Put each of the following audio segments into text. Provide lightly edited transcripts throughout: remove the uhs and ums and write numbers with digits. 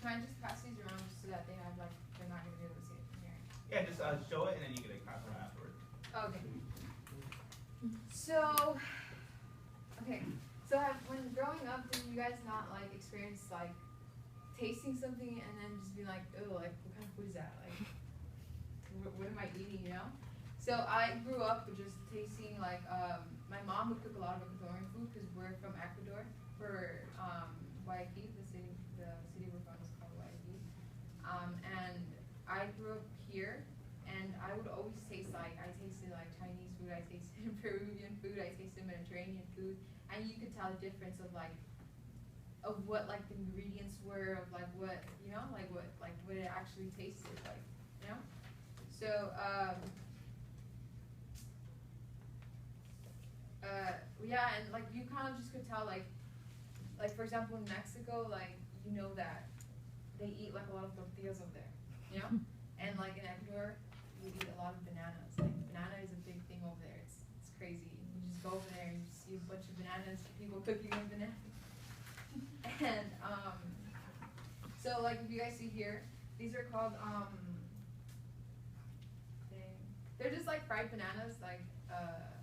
can I just pass these around just so that they have like they're not gonna be able to see it from here? Yeah, just show it and then you can like pass it around afterwards. Okay. So, okay. So when growing up, did you guys not like experience like tasting something and then just be like, oh, like what kind of food is that? Like, what am I eating? You know. So I grew up with just tasting like my mom would cook a lot of Ecuadorian food because we're from Ecuador. For Guayaquil, the city we're from is called Guayaquil. And I grew up here, and I would always taste like I tasted like Chinese food, I tasted Peruvian food, I tasted Mediterranean food, and you could tell the difference of what like the ingredients were, of like what what it actually tasted like, you know. So yeah, and like you kind of just could tell like for example in Mexico, like you know that they eat like a lot of tortillas over there, you know, and like in Ecuador we eat a lot of bananas. Like banana is a big thing over there. It's crazy. You just go over there and you see a bunch of bananas, people cooking with bananas. And so like if you guys see here, these are called they're just like fried bananas, like that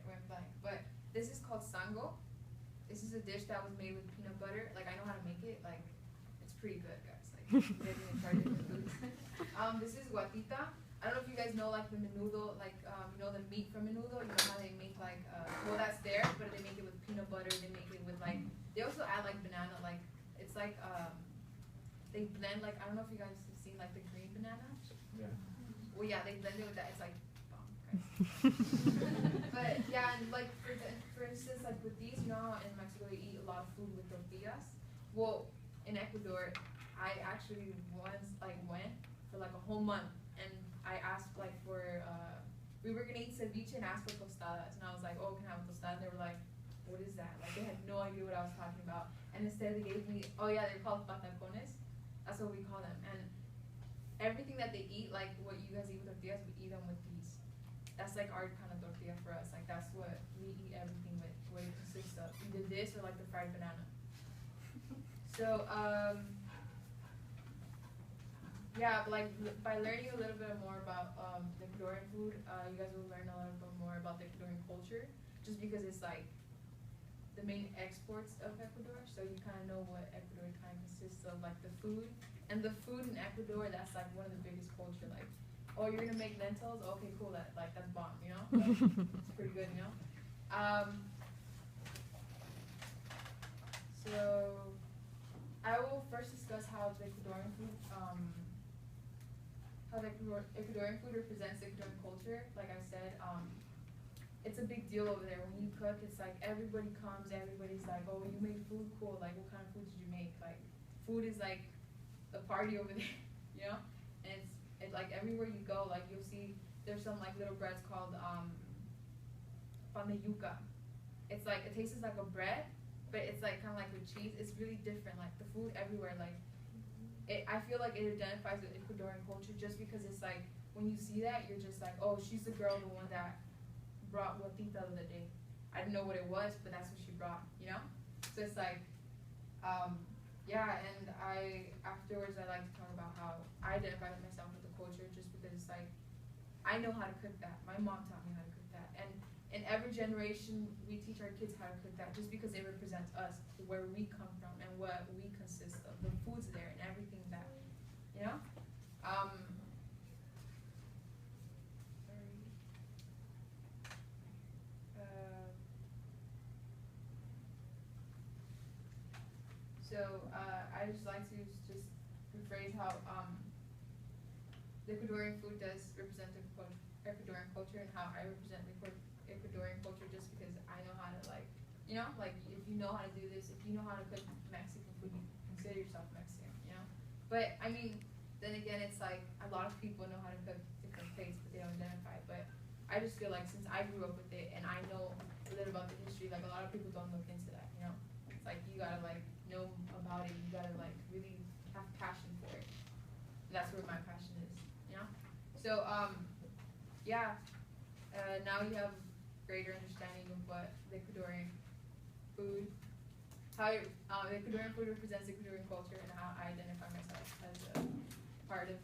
went blank. But this is called sango. This is a dish that was made with peanut butter. Like I know how to make it. Like it's pretty good, guys. Like maybe you can try different foods. This is guatita. I don't know if you guys know like the menudo, like you know the meat from menudo. You know how they make like well that's there, but they make it with peanut butter. They make it with like they also add like banana. Like it's like they blend like I don't know if you guys have seen like the green banana. Yeah. Well yeah, they blend it with that. It's like but yeah, and like for instance, like with these, you know how in Mexico they eat a lot of food with tortillas. Well, in Ecuador, I actually once like went for like a whole month, and I asked like for we were gonna eat ceviche and asked for tostadas, and I was like, oh, can I have a tostada? And they were like, what is that? Like they had no idea what I was talking about, and instead they gave me, oh yeah, they're called patacones. That's what we call them, and everything that they eat, like what you guys eat with tortillas, we eat them with these. That's like our kind of tortilla for us. Like that's what we eat everything with. What it consists of, either this or like the fried banana. So yeah, but like by learning a little bit more about the Ecuadorian food, you guys will learn a little bit more about the Ecuadorian culture. Just because it's like the main exports of Ecuador, so you kind of know what Ecuador kind of consists of, like the food. And the food in Ecuador, that's like one of the biggest culture. Like, oh, you're gonna make lentils? Okay, cool. That's bomb, you know. Like, it's pretty good, you know. So I will first discuss how the Ecuadorian food, Ecuadorian food represents Ecuadorian culture. Like I said, it's a big deal over there. When you cook, it's like everybody comes, everybody's like, oh, you made food, cool. Like, what kind of food did you make? Like, food is like a party over there, you know. And it's like everywhere you go, like you'll see there's some like little breads called pan de yuca. It's like it tastes like a bread, but it's like kind of like with cheese. It's really different. Like the food everywhere, like I feel like it identifies with Ecuadorian culture just because it's like when you see that, you're just like, oh, she's the girl, the one that brought guatita the other day. I didn't know what it was, but that's what she brought, you know. So it's like, yeah. And afterwards I like to talk about how I identify with myself with the culture, just because it's like I know how to cook that. My mom taught me how to cook that, and in every generation, we teach our kids how to cook that just because it represents us, where we come from, and what we consist of, the foods there, and everything that, you know? I just like to just rephrase how the Ecuadorian food does represent the Ecuadorian culture, and how I represent the Ecuadorian culture, just because I know how to, like, you know, like if you know how to do this, if you know how to cook Mexican food, you consider yourself Mexican, you know. But I mean, then again, it's like a lot of people know how to cook different plates, but they don't identify. But I just feel like since I grew up with it and I know a little about the history, like a lot of people don't look into that, you know. It's like you gotta like know about it. You gotta like really have passion for it. And that's where my passion is, you know. So yeah. Now you have greater understanding of what the Ecuadorian food Ecuadorian food represents Ecuadorian culture and how I identify myself as a part of